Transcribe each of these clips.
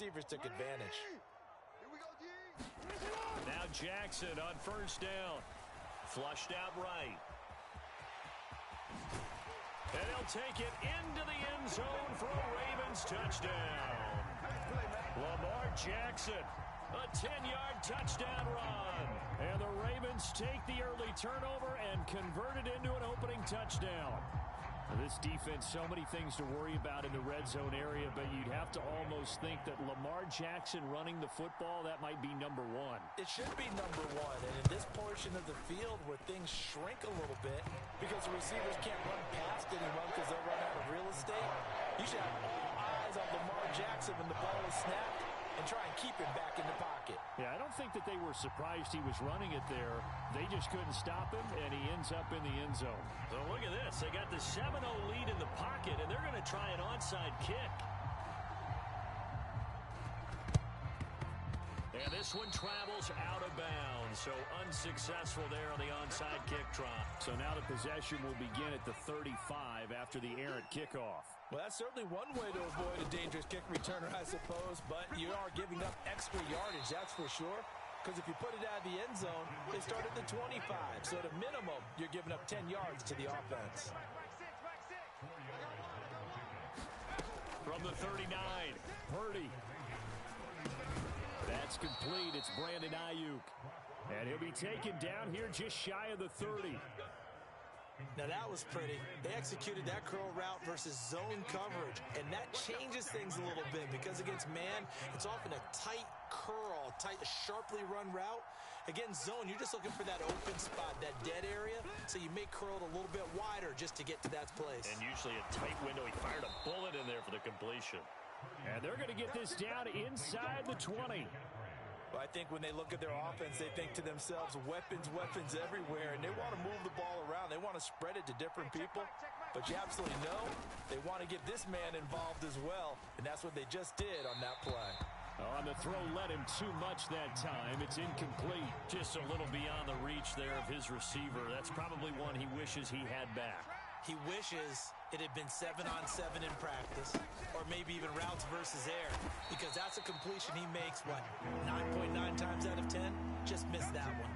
receivers took advantage. Now Jackson on first down. Flushed out right. And he'll take it into the end zone for a Ravens touchdown. Lamar Jackson, a 10-yard touchdown run. And the Ravens take the early turnover and convert it into an opening touchdown. This defense, so many things to worry about in the red zone area, but you'd have to almost think that Lamar Jackson running the football, that might be number one. It should be number one, and in this portion of the field where things shrink a little bit because the receivers can't run past anyone because they'll run out of real estate, you should have all eyes on Lamar Jackson when the ball is snapped and try and keep him back in the pocket. Yeah, I don't think that they were surprised he was running it there. They just couldn't stop him, and he ends up in the end zone. So look at this. They got the 7-0 lead in the pocket, and they're going to try an onside kick. And this one travels out of bounds, so unsuccessful there on the onside kick try. So now the possession will begin at the 35 after the errant kickoff. Well, that's certainly one way to avoid a dangerous kick returner, I suppose, but you are giving up extra yardage, that's for sure. Because if you put it out of the end zone, they start at the 25. So at a minimum, you're giving up 10 yards to the offense. From the 39, Purdy. That's complete. It's Brandon Ayuk. And he'll be taken down here just shy of the 30. Now that was pretty. They executed that curl route versus zone coverage, and that changes things a little bit because against man, it's often a tight curl, tight, sharply run route. Against zone, you're just looking for that open spot, that dead area, so you may curl it a little bit wider just to get to that place. And usually a tight window. He fired a bullet in there for the completion. And they're going to get this down inside the 20. Well, I think when they look at their offense, they think to themselves, weapons, weapons everywhere, and they want to move the ball around. They want to spread it to different people, but you absolutely know they want to get this man involved as well, and that's what they just did on that play. On the throw, led him too much that time. It's incomplete. Just a little beyond the reach there of his receiver. That's probably one he wishes he had back. He wishes it had been 7-on-7 in practice, or maybe even routes versus air, because that's a completion he makes, what, 9.9 times out of 10? Just missed that one.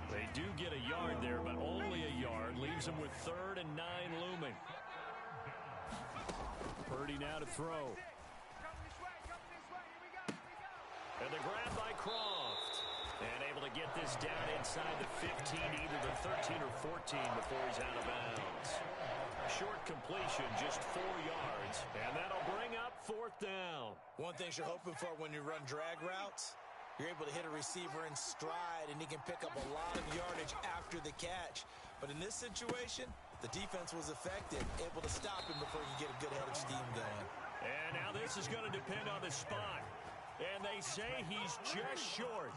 They do get a yard there, but only a yard. Leaves them with 3rd and 9 looming. Purdy now to throw. And the grab by Croft. And able to get this down inside the 15, either the 13 or 14 before he's out of bounds. Short completion, just 4 yards. And that'll bring up 4th down. One thing you're hoping for when you run drag routes, you're able to hit a receiver in stride, and he can pick up a lot of yardage after the catch. But in this situation, the defense was effective, able to stop him before you get a good head of steam going. And now this is going to depend on the spot. And they say he's just short.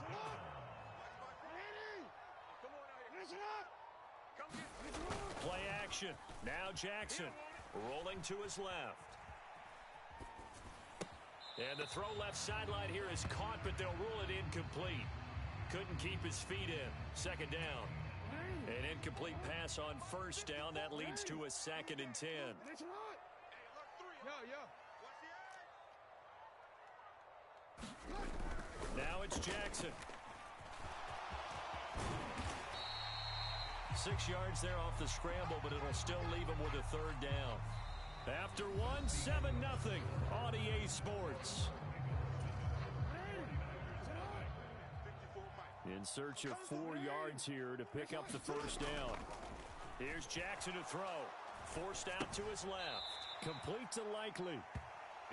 Play action. Now Jackson rolling to his left. And the throw left sideline here is caught, but they'll rule it incomplete. Couldn't keep his feet in. 2nd down. An incomplete pass on 1st down. That leads to a 2nd and 10. Now it's Jackson. 6 yards there off the scramble, but it'll still leave him with a 3rd down. After one, 7-0 on EA Sports. In search of 4 yards here to pick up the 1st down. Here's Jackson to throw. Forced out to his left. Complete to Likely.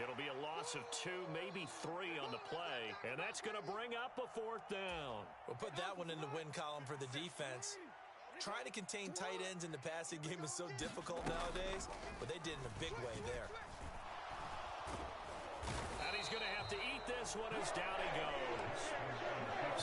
It'll be a loss of 2, maybe 3 on the play, and that's going to bring up a 4th down. We'll put that one in the win column for the defense. Trying to contain tight ends in the passing game is so difficult nowadays, but they did in a big way there. And he's going to have to eat this one as down he goes.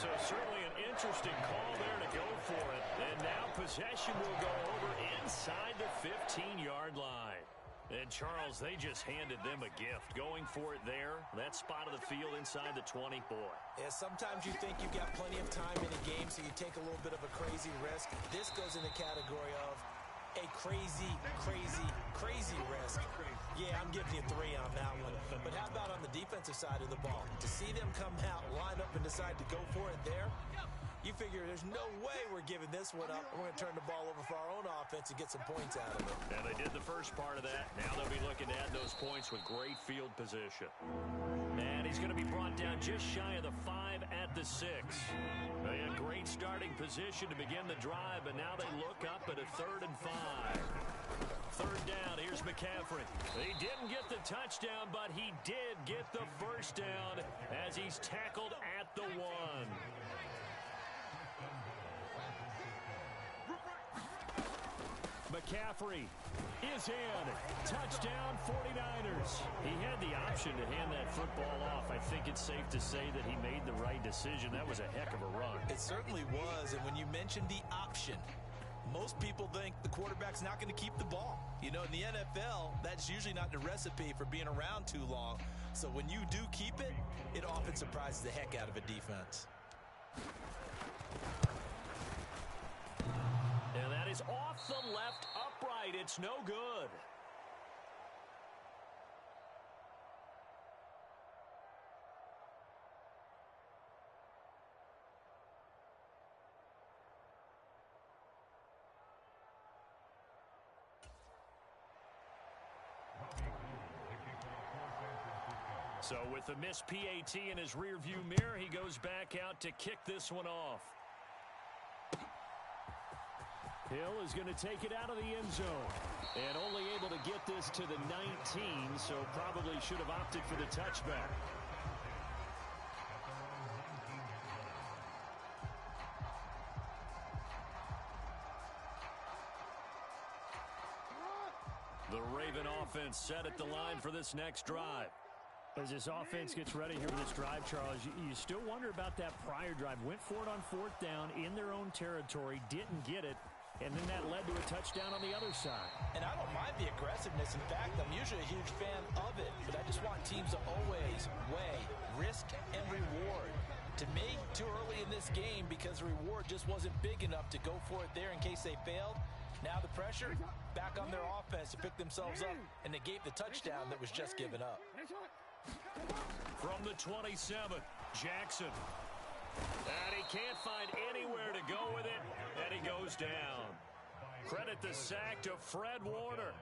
So certainly an interesting call there to go for it. And now possession will go over inside the 15-yard line. And, Charles, they just handed them a gift. Going for it there, that spot of the field inside the 20, boy. Yeah, sometimes you think you've got plenty of time in a game, so you take a little bit of a crazy risk. This goes in the category of a crazy, crazy, crazy risk. Yeah, I'm giving you 3 on that one. But how about on the defensive side of the ball? To see them come out, line up, and decide to go for it there, you figure there's no way we're giving this one up. We're going to turn the ball over for our own offense and get some points out of it. And they did the first part of that. Now they'll be looking to add those points with great field position. And he's going to be brought down just shy of the 5 at the 6. They had great starting position to begin the drive, but now they look up at a 3rd and 5. 3rd down, here's McCaffrey. He didn't get the touchdown, but he did get the first down as he's tackled at the 1. McCaffrey is in. Touchdown 49ers. He had the option to hand that football off. I think it's safe to say that he made the right decision. That was a heck of a run. It certainly was, and when you mentioned the option, most people think the quarterback's not going to keep the ball. You know, in the NFL, that's usually not the recipe for being around too long. So when you do keep it, it often surprises the heck out of a defense. And that is off the left upright. It's no good. So with the missed PAT in his rearview mirror, he goes back out to kick this one off. Hill is going to take it out of the end zone. And only able to get this to the 19, so probably should have opted for the touchback. The Raven offense set at the line for this next drive. As this offense gets ready here for this drive, Charles, you still wonder about that prior drive. Went for it on 4th down in their own territory, didn't get it, and then that led to a touchdown on the other side. And I don't mind the aggressiveness. In fact, I'm usually a huge fan of it, but I just want teams to always weigh risk and reward. To me, too early in this game because the reward just wasn't big enough to go for it there in case they failed. Now the pressure back on their offense to pick themselves up and negate the touchdown that was just given up. From the 27, Jackson. And he can't find anywhere to go with it, and he goes down. Credit the sack to Fred Warner.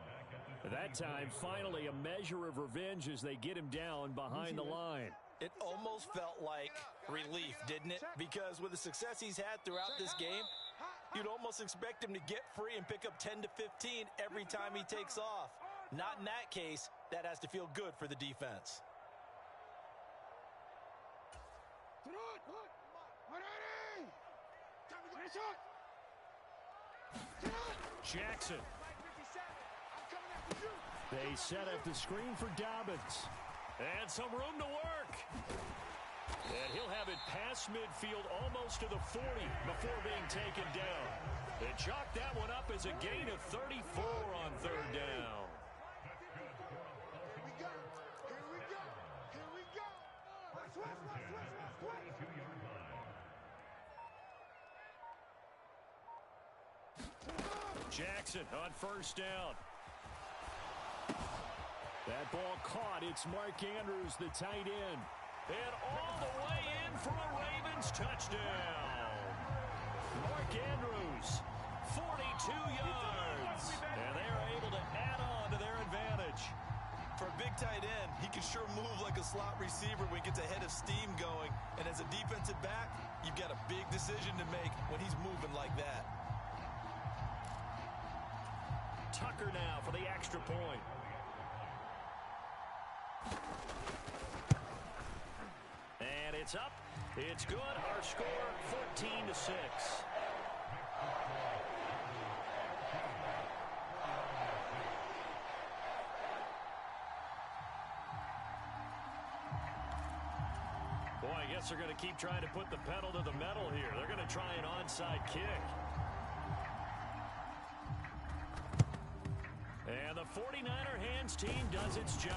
That time, finally, a measure of revenge as they get him down behind the line. It almost felt like relief, didn't it? Because with the success he's had throughout this game, you'd almost expect him to get free and pick up 10 to 15 every time he takes off. Not in that case. That has to feel good for the defense. Jackson. They set up the screen for Dobbins. And some room to work. And he'll have it past midfield almost to the 40 before being taken down. They chalk that one up as a gain of 34 on 3rd down. Jackson on 1st down. That ball caught. It's Mark Andrews, the tight end. And all the way in for a Ravens touchdown. Mark Andrews, 42 yards. And they are able to add on to their advantage. For a big tight end, he can sure move like a slot receiver when he gets a head of steam going. And as a defensive back, you've got a big decision to make when he's moving like that. Tucker now for the extra point. And it's up. It's good. Our score, 14-6. Boy, I guess they're going to keep trying to put the pedal to the metal here. They're going to try an onside kick. And the 49er hands team does its job.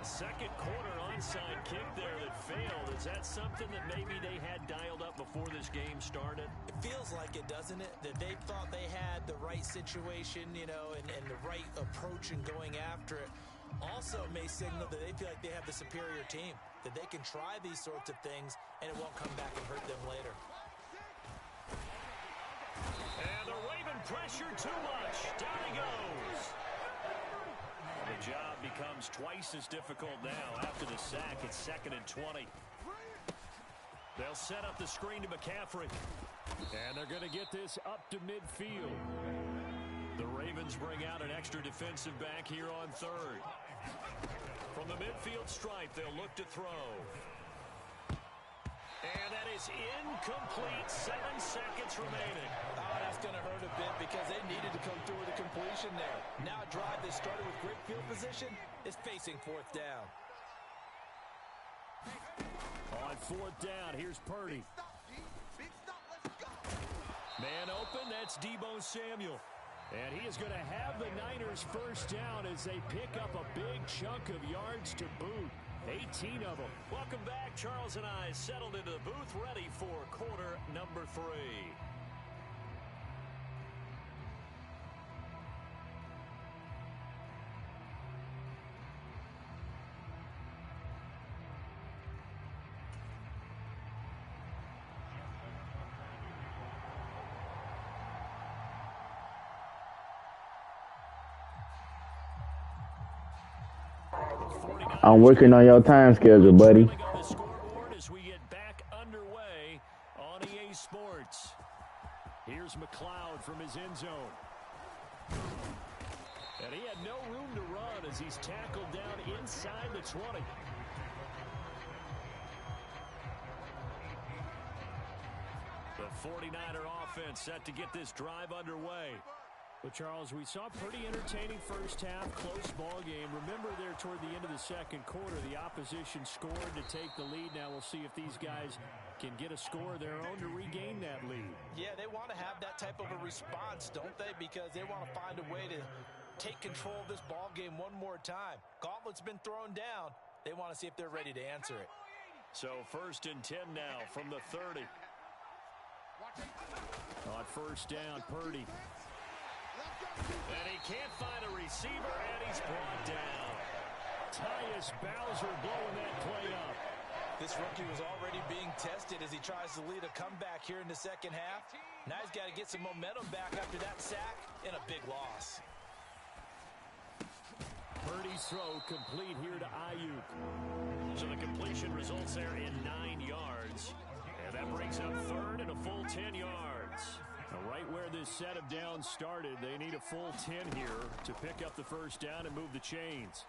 Second quarter onside kick there that failed. Is that something that maybe they had dialed up before this game started? It feels like it, doesn't it? That they thought they had the right situation, you know, and the right approach in going after it. Also may signal that they feel like they have the superior team, that they can try these sorts of things and it won't come back and hurt them later. And the Raven pressure too much. Down he goes. The job becomes twice as difficult now. After the sack, it's 2nd and 20. They'll set up the screen to McCaffrey. And they're going to get this up to midfield. The Ravens bring out an extra defensive back here on 3rd. From the midfield stripe, they'll look to throw. And that is incomplete. 7 seconds remaining. Oh, that's going to hurt a bit because they needed to come through with a completion there. Now a drive that started with great field position is facing 4th down. On 4th down, here's Purdy. Man open, that's Deebo Samuel. And he is going to have the Niners first down as they pick up a big chunk of yards to boot. 18 of them. Welcome back. Charles and I settled into the booth, ready for quarter number 3. I'm working on your time schedule, buddy. As we get back underway on EA Sports. Here's McLeod from his end zone. And he had no room to run as he's tackled down inside the 20. The 49er offense set to get this drive underway. Well, Charles, we saw a pretty entertaining first half, close ball game. Remember there toward the end of the second quarter, the opposition scored to take the lead. Now we'll see if these guys can get a score of their own to regain that lead. Yeah, they want to have that type of a response, don't they? Because they want to find a way to take control of this ball game one more time. Gauntlet's been thrown down. They want to see if they're ready to answer it. So 1st and 10 now from the 30. On 1st down, Purdy. And he can't find a receiver, and he's brought down. Tyus Bowser blowing that play up. This rookie was already being tested as he tries to lead a comeback here in the second half. Now he's got to get some momentum back after that sack and a big loss. Purdy's throw complete here to Ayuk. So the completion results there in 9 yards. And that brings up 3rd and a full 10 yards. Right where this set of downs started, they need a full 10 here to pick up the first down and move the chains.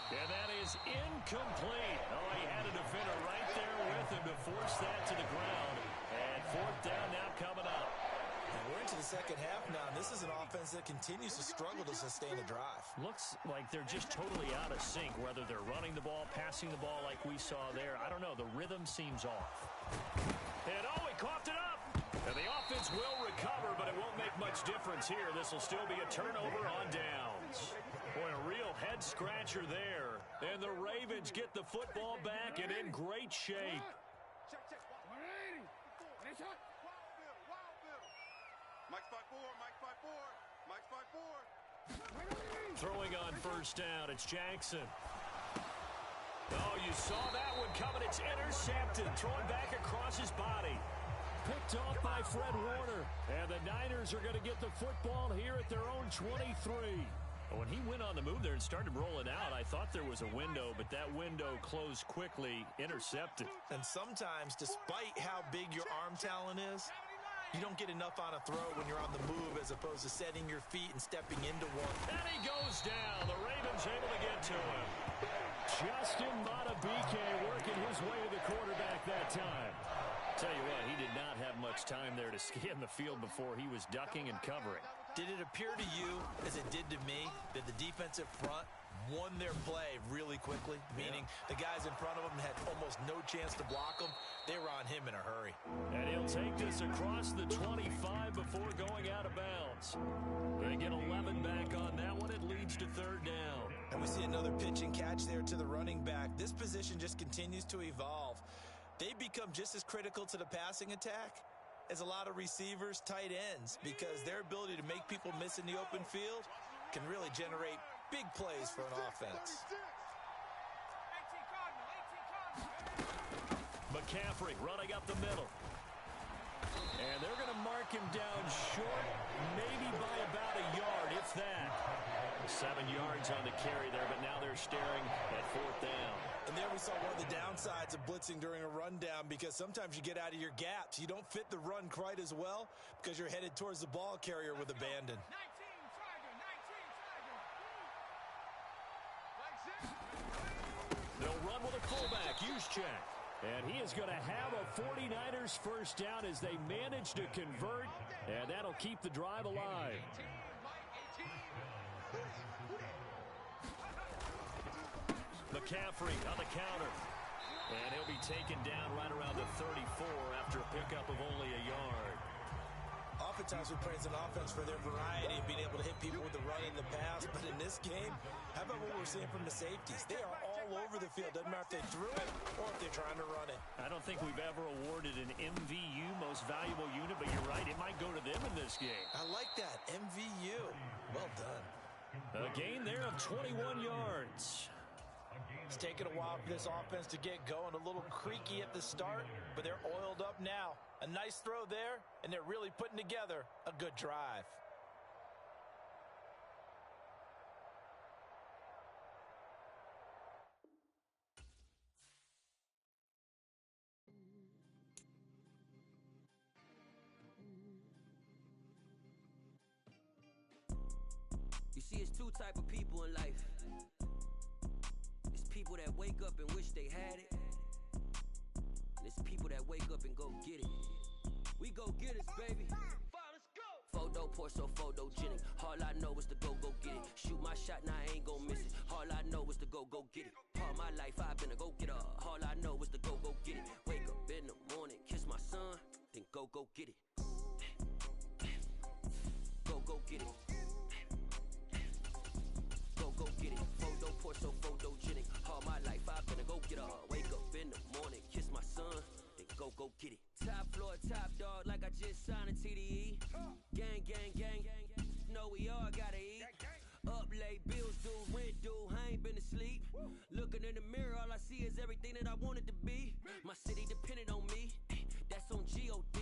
And that is incomplete. Oh, he had a defender right there with him to force that to the ground. And 4th down now coming up. And we're into the second half now. This is an offense that continues to struggle to sustain a drive. Looks like they're just totally out of sync, whether they're running the ball, passing the ball like we saw there. I don't know. The rhythm seems off. And he coughed it up. And the offense will recover, but it won't make much difference here. This will still be a turnover on downs. Boy, a real head-scratcher there. And the Ravens get the football back and in great shape. Throwing on 1st down, it's Jackson. Oh, you saw that one coming. It's intercepted. Thrown back across his body. Picked off by Fred Warner. And the Niners are going to get the football here at their own 23. When he went on the move there and started rolling out, I thought there was a window, but that window closed quickly, intercepted. And sometimes, despite how big your arm talent is, you don't get enough on a throw when you're on the move as opposed to setting your feet and stepping into one. And he goes down. The Ravens able to get to him. Justin Madubuike working his way to the quarterback that time. Tell you what, he did not have much time there to scan the field before he was ducking and covering. Did it appear to you, as it did to me, that the defensive front won their play really quickly, meaning the guys in front of them had almost no chance to block them. They were on him in a hurry. And he'll take this across the 25 before going out of bounds. They get 11 back on that one. It leads to third down. And we see another pitch and catch there to the running back. This position just continues to evolve. They become just as critical to the passing attack as a lot of receivers, tight ends, because their ability to make people miss in the open field can really generate big plays for an offense. McCaffrey running up the middle. And they're going to mark him down short, maybe by about a yard, if that. 7 yards on the carry there, but now they're staring at fourth down. And there we saw one of the downsides of blitzing during a rundown, because sometimes you get out of your gaps. You don't fit the run quite as well because you're headed towards the ball carrier with abandon. They'll run with a fullback, Juszczyk. And he is going to have a 49ers first down as they manage to convert, and that'll keep the drive alive. McCaffrey on the counter. And he'll be taken down right around the 34 after a pickup of only a yard. Oftentimes we praise an offense for their variety of being able to hit people with the run and the pass, but in this game, how about what we're seeing from the safeties? They are all over the field. Doesn't matter if they threw it or if they're trying to run it. I don't think we've ever awarded an MVU, most valuable unit, but you're right, it might go to them in this game. I like that, MVU. Well done. A gain there of 21 yards. It's taken a while for this offense to get going. A little creaky at the start, but they're oiled up now. A nice throw there, and they're really putting together a good drive. You see, it's two type of people in life. It's people that wake up and wish they had it. And it's people that wake up and go get it. We go get it, baby. Photo poor, so photogenic. All I know is to go get it. Shoot my shot, now I ain't gon' miss it. All I know is to go get it. All my life I've been a go-getter. All I know is to go get it. Wake up in the morning, kiss my son, then go get it. Go get it. Go get it. Photo poor, so photogenic. All my life I've been a go-getter. Wake up in the morning, kiss my son, then go get it. Top floor, top dog, like I just signed a TDE. Gang, gang, gang, gang. Know we all gotta eat. Up late, bills due, rent due, I ain't been asleep. Looking in the mirror, all I see is everything that I wanted to be. My city depended on me, that's on G.O.D.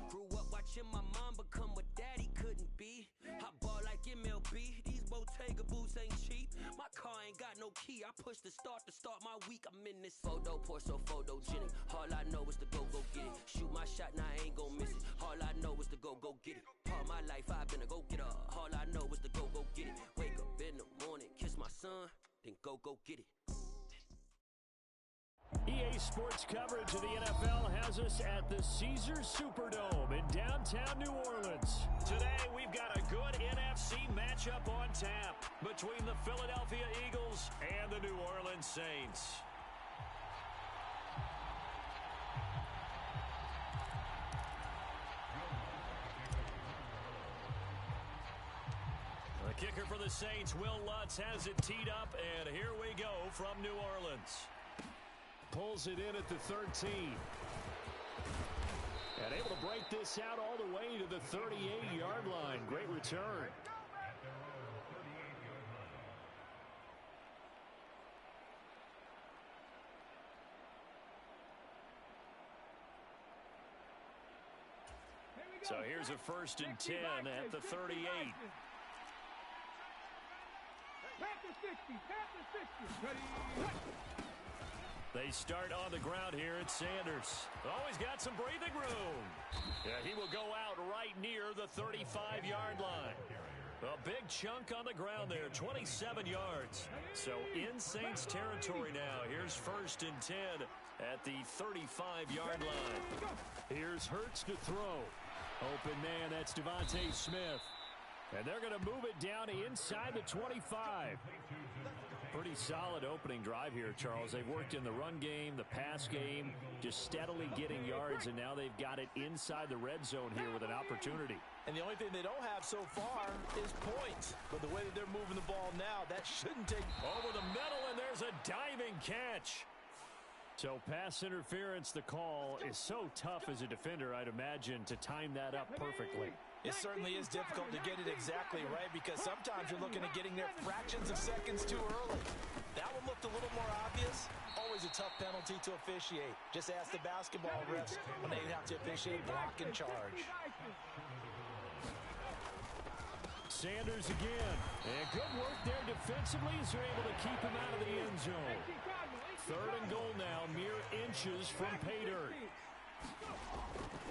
Grew up watching my mom become what daddy couldn't be. I ball like MLB, these Bottega boots ain't cheap. My car ain't got no key, I push the start to start my week. I'm in this photo poor, so photogenic. All I know is to go get it. Shoot my shot, now I ain't gon' miss it. All I know is to go get it. All my life I've been a go-getter. All I know is to go get it. Wake up in the morning, kiss my son, then go get it. EA Sports coverage of the NFL has us at the Caesars Superdome in downtown New Orleans. Today, we've got a good NFC matchup on tap between the Philadelphia Eagles and the New Orleans Saints. The kicker for the Saints, Will Lutz, has it teed up, and here we go from New Orleans. Pulls it in at the 13. And able to break this out all the way to the 38-yard line. Great return. So here's a 1st and 10 at the 38. They start on the ground here at Sanders. Always got some breathing room. Yeah, he will go out right near the 35-yard line. A big chunk on the ground there, 27 yards. So in Saints territory now. Here's 1st and 10 at the 35-yard line. Here's Hurts to throw. Open man, that's Devontae Smith. And they're going to move it down inside the 25. Pretty solid opening drive here, Charles. They've worked in the run game, the pass game, just steadily getting yards, and now they've got it inside the red zone here with an opportunity. And the only thing they don't have so far is points. But the way that they're moving the ball now, that shouldn't take... Over the middle, and there's a diving catch. So pass interference, the call is so tough as a defender, I'd imagine, to time that up perfectly. It certainly is difficult to get it exactly right because sometimes you're looking at getting there fractions of seconds too early. That one looked a little more obvious. Always a tough penalty to officiate. Just ask the basketball refs when they have to officiate block and charge. Sanders again. And good work there defensively as they're able to keep him out of the end zone. 3rd and goal now, mere inches from pay dirt.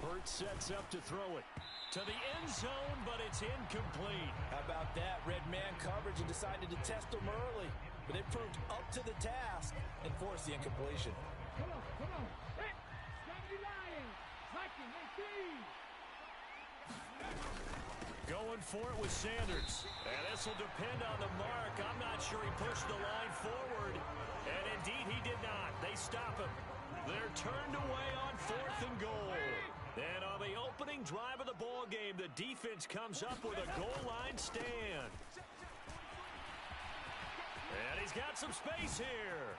Hurts sets up to throw it to the end zone, but it's incomplete. How about that? Red man coverage and decided to test them early. But they proved up to the task and forced the incompletion. Come on. Hey, stop lying. Hacking, Going for it with Sanders. And this will depend on the mark. I'm not sure he pushed the line forward. And indeed he did not. They stop him. They're turned away on 4th and goal. And on the opening drive of the ball game, the defense comes up with a goal line stand. And he's got some space here.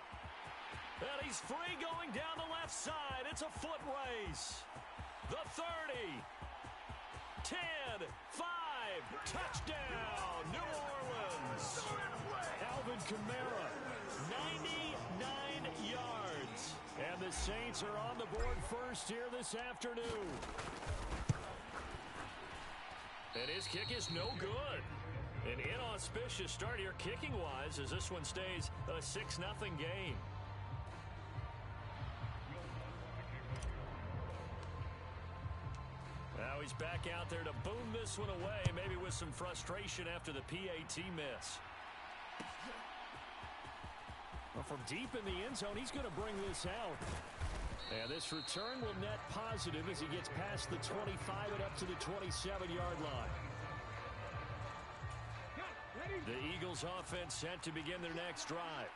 And he's free going down the left side. It's a foot race. The 30. 10, 5, touchdown, New Orleans. Alvin Kamara, 99 yards. And the Saints are on the board first here this afternoon. And his kick is no good. An inauspicious start here kicking-wise as this one stays a 6-0 game. Now he's back out there to boom this one away, maybe with some frustration after the PAT miss. Well, from deep in the end zone, he's going to bring this out. And this return will net positive as he gets past the 25 and up to the 27-yard line. The Eagles offense set to begin their next drive.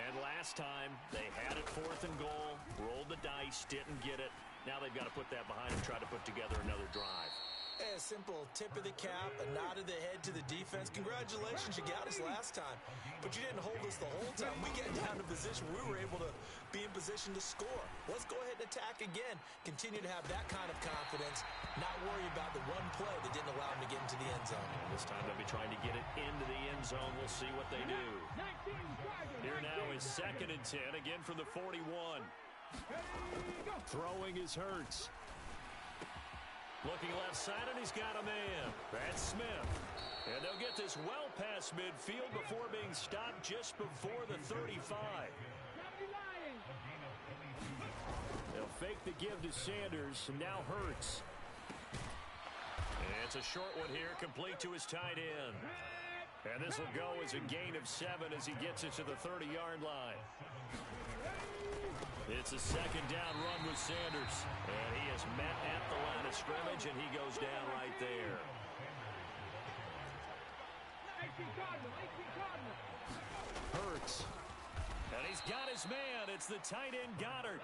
And last time, they had it 4th and goal, rolled the dice, didn't get it. Now they've got to put that behind and try to put together another drive. A simple tip of the cap, a nod of the head to the defense. Congratulations, you got us last time. But you didn't hold us the whole time. We got down to position where we were able to be in position to score. Let's go ahead and attack again. Continue to have that kind of confidence. Not worry about the one play that didn't allow them to get into the end zone. And this time they'll be trying to get it into the end zone. We'll see what they do. Here now is 2nd and 10, again from the 41. Throwing is Hurts. Looking left side, and he's got a man. That's Smith. And they'll get this well past midfield before being stopped just before the 35. They'll fake the give to Sanders, and now Hurts. And it's a short one here, complete to his tight end. And this will go as a gain of 7 as he gets it to the 30-yard line. It's a 2nd down run with Sanders. And he is met at the line of scrimmage, and he goes down right there. Hurts. And he's got his man. It's the tight end Goddard.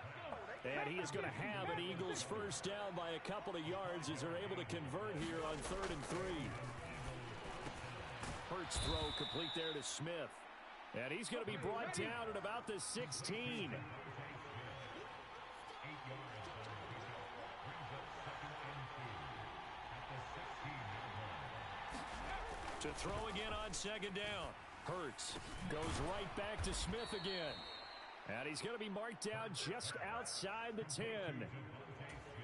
And he is going to have an Eagles first down by a couple of yards as they're able to convert here on 3rd and 3. Hurts throw complete there to Smith. And he's going to be brought down at about the 16. To throw again on 2nd down. Hurts goes right back to Smith again. And he's going to be marked down just outside the 10.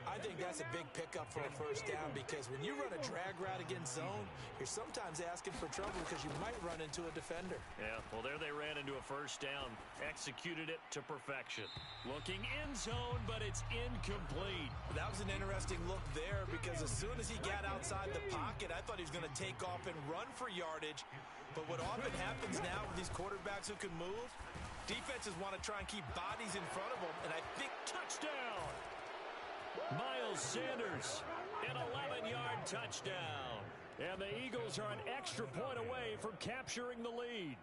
I think that's a big pickup for a first down because when you run a drag route against zone, you're sometimes asking for trouble because you might run into a defender. Yeah, well, there they ran into a first down. Executed it to perfection. Looking in zone, but it's incomplete. That was an interesting look there because as soon as he got outside the pocket, I thought he was going to take off and run for yardage. But what often happens now with these quarterbacks who can move, defenses want to try and keep bodies in front of them, and I think touchdown! Miles Sanders, an 11-yard touchdown. And the Eagles are an extra point away from capturing the lead.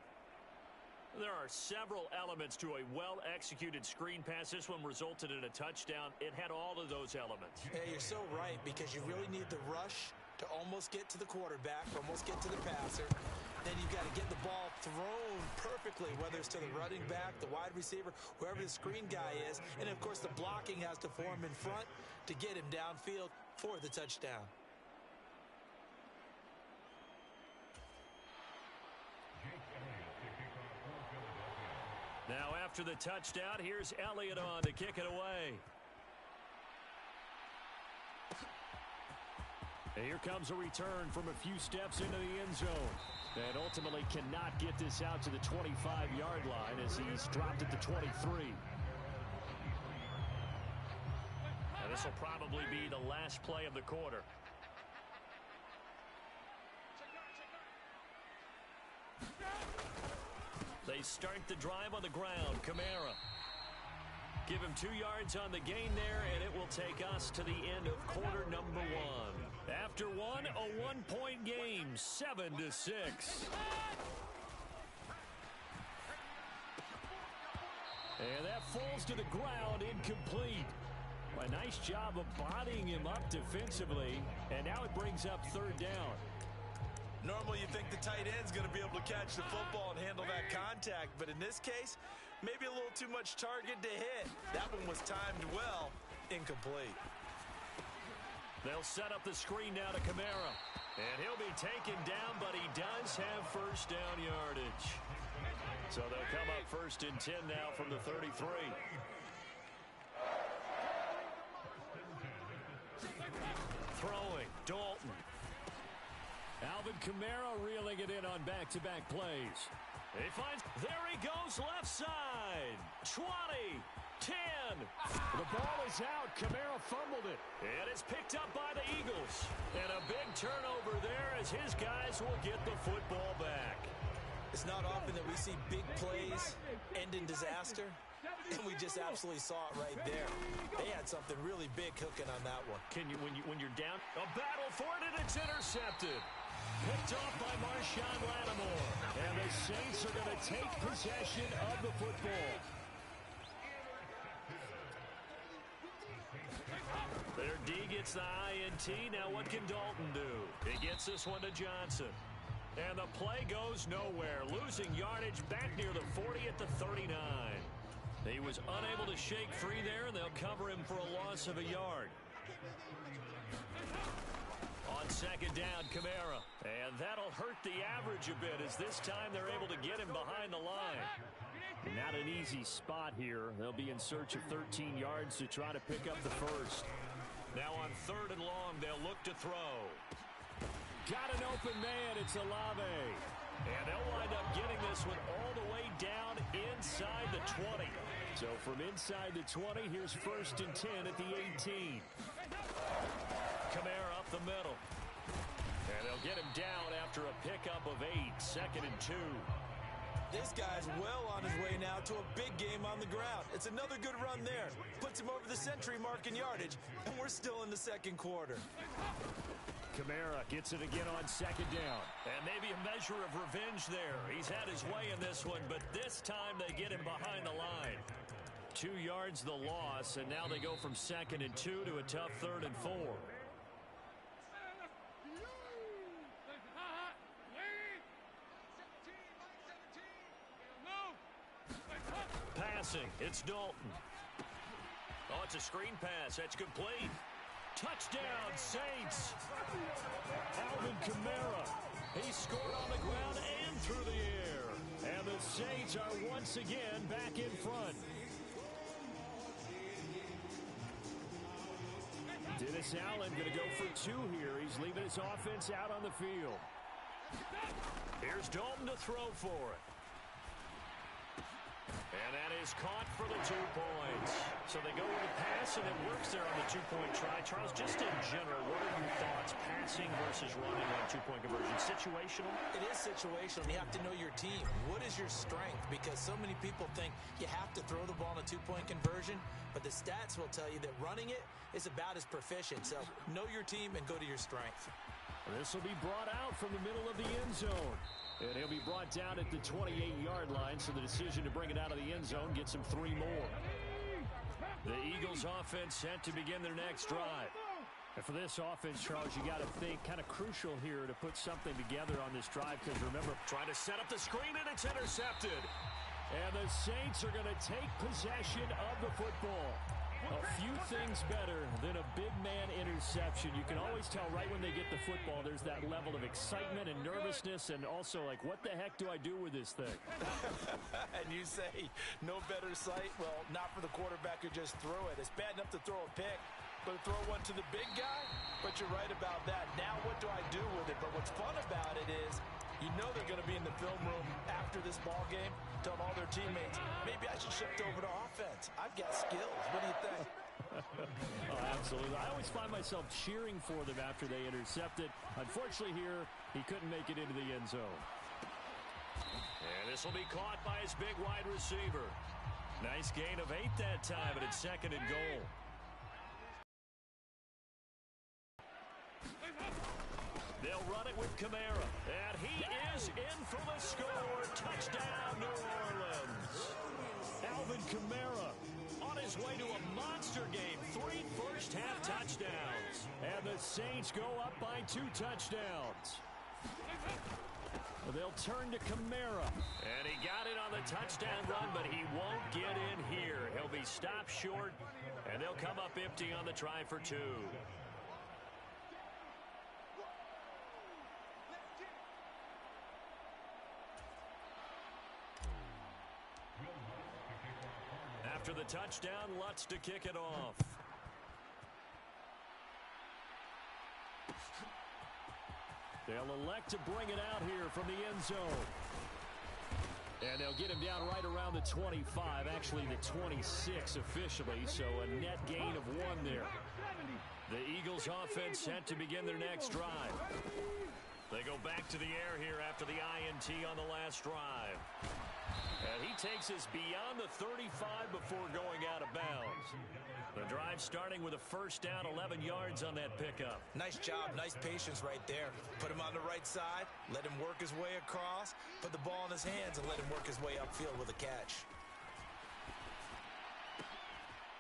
There are several elements to a well-executed screen pass. This one resulted in a touchdown. It had all of those elements. Yeah, you're so right, because you really need the rush to almost get to the quarterback, almost get to the passer. Then you've got to get the ball thrown perfectly, whether it's to the running back, the wide receiver, whoever the screen guy is. And, of course, the blocking has to form in front to get him downfield for the touchdown. Now after the touchdown, here's Elliott on to kick it away. And here comes a return from a few steps into the end zone. And ultimately cannot get this out to the 25-yard line as he's dropped at the 23. And this will probably be the last play of the quarter. They start the drive on the ground. Kamara. Give him 2 yards on the gain there, and it will take us to the end of quarter number 1. After one, a one-point game, 7-6. And that falls to the ground, incomplete. A nice job of bodying him up defensively, and now it brings up third down. Normally you think the tight end's going to be able to catch the football and handle that contact, but in this case, maybe a little too much target to hit. That one was timed well, incomplete. They'll set up the screen now to Kamara. And he'll be taken down, but he does have first down yardage. So they'll come up 1st and 10 now from the 33. Throwing, Dalton. Alvin Kamara reeling it in on back-to-back plays. He finds, there he goes, left side. 20, 10. The ball is out. Kamara fumbled it. And it's picked up by the Eagles. And a big turnover there as his guys will get the football back. It's not often that we see big plays end in disaster, and we just absolutely saw it right there. They had something really big cooking on that one. When you're down, a battle for it, and it's intercepted. Picked off by Marshawn Lattimore. And the Saints are going to take possession of the football. Their D gets the INT. Now what can Dalton do? He gets this one to Johnson. And the play goes nowhere. Losing yardage back near the 40 at the 39. He was unable to shake free there, and they'll cover him for a loss of a yard. On second down, Kamara. And that'll hurt the average a bit as this time they're able to get him behind the line. Not an easy spot here. They'll be in search of 13 yards to try to pick up the first. Now on 3rd and long, they'll look to throw. Got an open man. It's Olave. And they'll wind up getting this one all the way down inside the 20. So from inside the 20, here's 1st and 10 at the 18. Kamara up the middle. And they'll get him down after a pickup of 8. 2nd and 2. This guy's well on his way now to a big game on the ground. It's another good run there. Puts him over the century mark in yardage, and we're still in the second quarter. Kamara gets it again on 2nd down. And maybe a measure of revenge there. He's had his way in this one, but this time they get him behind the line. 2 yards the loss, and now they go from 2nd and 2 to a tough 3rd and 4. Passing, it's Dalton. Oh, it's a screen pass. That's complete. Touchdown, Saints. Alvin Kamara. He scored on the ground and through the air. And the Saints are once again back in front. Dennis Allen going to go for 2 here. He's leaving his offense out on the field. Here's Dalton to throw for it. And that is caught for the 2 points. So they go with the pass, and it works there on the 2-point try. Charles, just in general, what are your thoughts, passing versus running on 2-point conversion? Situational? It is situational. You have to know your team. What is your strength? Because so many people think you have to throw the ball in a 2-point conversion, but the stats will tell you that running it is about as proficient. So know your team and go to your strength. This will be brought out from the middle of the end zone. And he'll be brought down at the 28-yard line, so the decision to bring it out of the end zone gets him 3 more. The Eagles offense set to begin their next drive. And for this offense, Charles, you got to think kind of crucial here to put something together on this drive, because remember, Trying to set up the screen, and it's intercepted. and the Saints are going to take possession of the football. A few things better than a big man interception. You can always tell right when they get the football, there's that level of excitement and nervousness, and also like, what the heck do I do with this thing? And you say, no better sight? Well, not for the quarterback who just threw it. It's bad enough to throw a pick, but to throw one to the big guy? But you're right about that. Now what do I do with it? But what's fun about it is, you know they're going to be in the film room after this ball game, telling all their teammates, maybe I should shift over to offense. I've got skills. What do you think? Oh, absolutely. I always find myself cheering for them after they intercept it. Unfortunately here, he couldn't make it into the end zone. And this will be caught by his big wide receiver. Nice gain of 8 that time, and it's 2nd and goal. They'll run it with Kamara, and he is in for the score. Touchdown, New Orleans. Alvin Kamara On his way to a monster game, 3 first-half touchdowns. and the Saints go up by 2 touchdowns. They'll turn to Kamara. And he got it on the touchdown run, but he won't get in here. He'll be stopped short, and they'll come up empty on the try for 2. After the touchdown, Lutz to kick it off. They'll elect to bring it out here from the end zone. And they'll get him down right around the 25, actually the 26 officially, so a net gain of 1 there. The Eagles offense set to begin their next drive. They go back to the air here after the INT on the last drive. And he takes us beyond the 35 before going out of bounds. The drive starting with a first down, 11 yards on that pickup. Nice job, nice patience right there. Put him on the right side, let him work his way across, put the ball in his hands, and let him work his way upfield with a catch.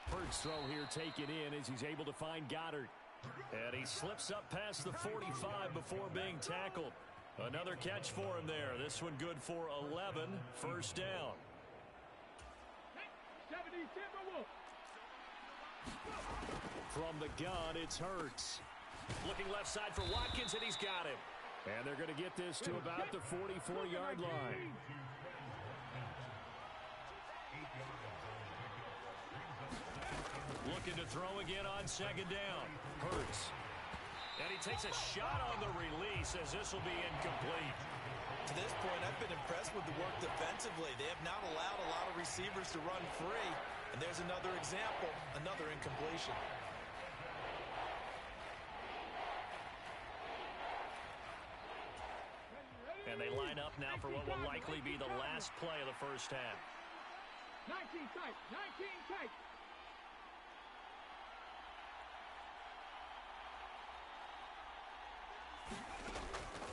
Bird's throw here taken in as he's able to find Goddard. And he slips up past the 45 before being tackled. Another catch for him there. This one good for 11. First down. 70 Timberwolves. From the gun, it's Hurts. Looking left side for Watkins, and he's got him. And they're going to get this to about the 44-yard line. Looking to throw again on 2nd down. Hurts. And he takes a shot on the release as this will be incomplete. To this point, I've been impressed with the work defensively. They have not allowed a lot of receivers to run free. And there's another example, another incompletion. And they line up now for what will likely be the last play of the first half. 19 tight, 19 tight.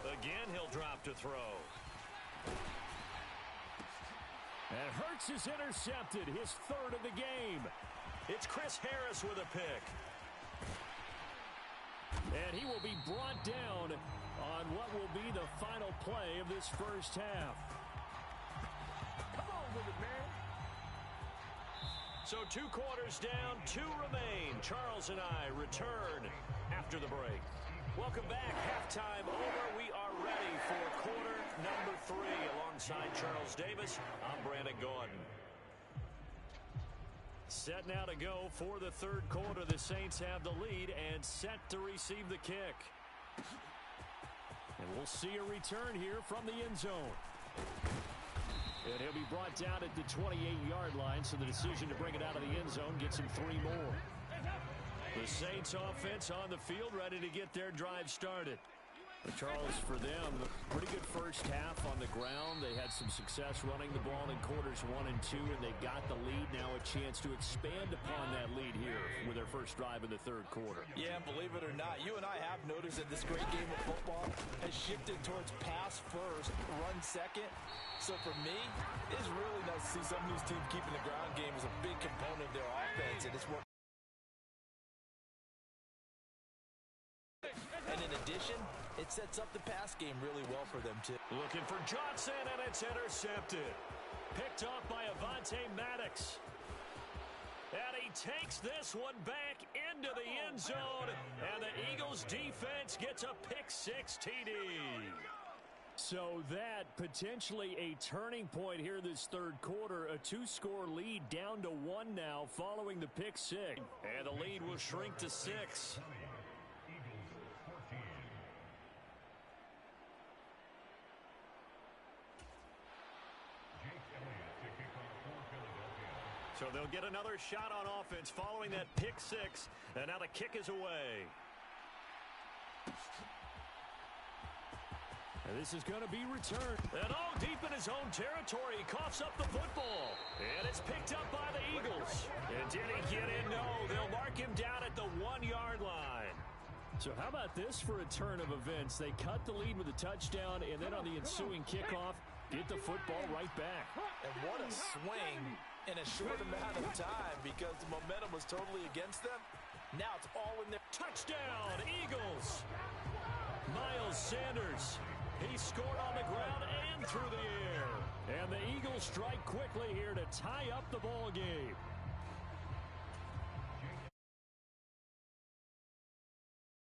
Again, he'll drop to throw. And Hurts is intercepted, his 3rd of the game. It's Chris Harris with a pick. And he will be brought down on what will be the final play of this first half. Come on with it, man. So 2 quarters down, 2 remain. Charles and I return after the break. Welcome back. Halftime over. We are ready for quarter number 3. Alongside Charles Davis, I'm Brandon Gordon. Set now to go for the 3rd quarter. The Saints have the lead and set to receive the kick. And we'll see a return here from the end zone. And he'll be brought down at the 28-yard line, so the decision to bring it out of the end zone gets him 3 more. The Saints offense on the field ready to get their drive started. Charles, for them, pretty good first half on the ground. They had some success running the ball in quarters 1 and 2, and they got the lead. Now a chance to expand upon that lead here with their first drive in the third quarter. Yeah, believe it or not, you and I have noticed that this great game of football has shifted towards pass first, run second. So for me, it's really nice to see some of these teams keeping the ground game as a big component of their offense, and it's working. And in addition, it sets up the pass game really well for them, too. Looking for Johnson, and it's intercepted. Picked off by Avonte Maddox. And he takes this one back into the end zone, and the Eagles defense gets a pick-6 TD. So that potentially a turning point here this third quarter. A 2-score lead down to 1 now following the pick-6. And the lead will shrink to 6. So they'll get another shot on offense following that pick-6. And now the kick is away. And this is going to be returned. And deep in his own territory, he coughs up the football. And it's picked up by the Eagles. And did he get in? No, they'll mark him down at the 1-yard line. So how about this for a turn of events? They cut the lead with a touchdown, and then on the ensuing kickoff, get the football right back. And what a swing in a short amount of time because the momentum was totally against them. Now it's all in there. Touchdown, Eagles. Miles Sanders. He scored on the ground and through the air. And the Eagles strike quickly here to tie up the ball game.